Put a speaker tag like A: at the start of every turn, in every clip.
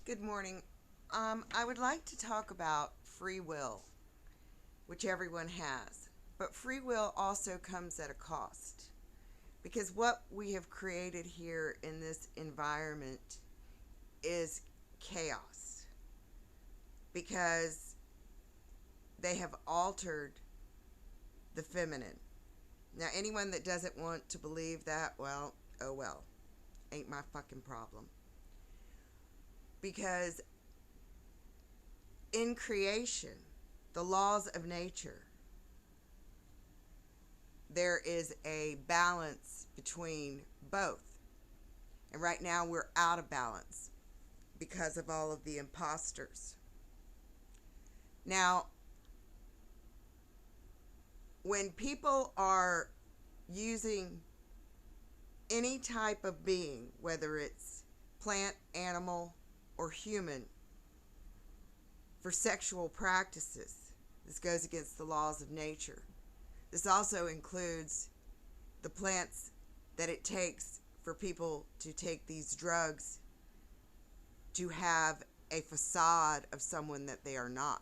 A: Good morning. I would like to talk about free will, which everyone has. But free will also comes at a cost because what we have created here in this environment is chaos because they have altered the feminine. Now, anyone that doesn't want to believe that, well, oh well, ain't my fucking problem. Because in creation, the laws of nature, there is a balance between both. And right now we're out of balance because of all of the imposters. Now, when people are using any type of being, whether it's plant, animal, or human, for sexual practices, this goes against the laws of nature. This also includes the plants that it takes for people to take these drugs to have a facade of someone that they are not.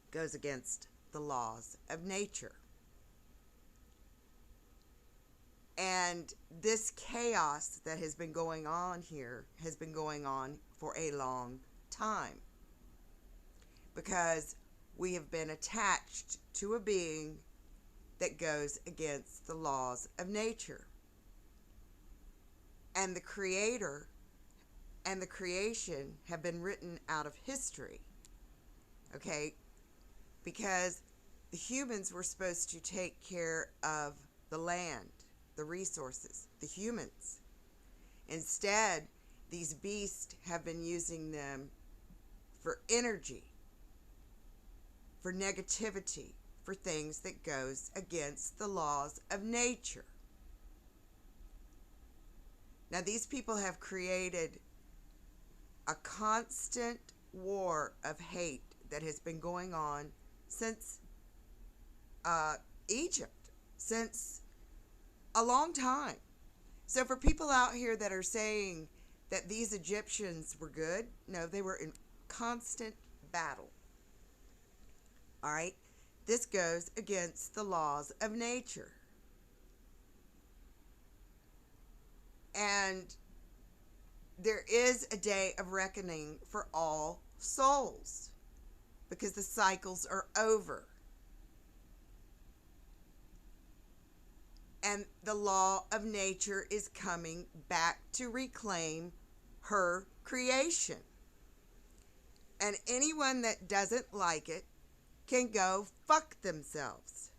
A: It goes against the laws of nature. And this chaos that has been going on here has been going on for a long time because we have been attached to a being that goes against the laws of nature. And the creator and the creation have been written out of history. Okay? Because the humans were supposed to take care of the land, the resources, the humans. Instead, these beasts have been using them for energy, for negativity, for things that goes against the laws of nature. Now, these people have created a constant war of hate that has been going on since Egypt, since a long time. So for people out here that are saying that these Egyptians were good, no, they were in constant battle. All right? This goes against the laws of nature. And there is a day of reckoning for all souls because the cycles are over. And the law of nature is coming back to reclaim her creation. And anyone that doesn't like it can go fuck themselves.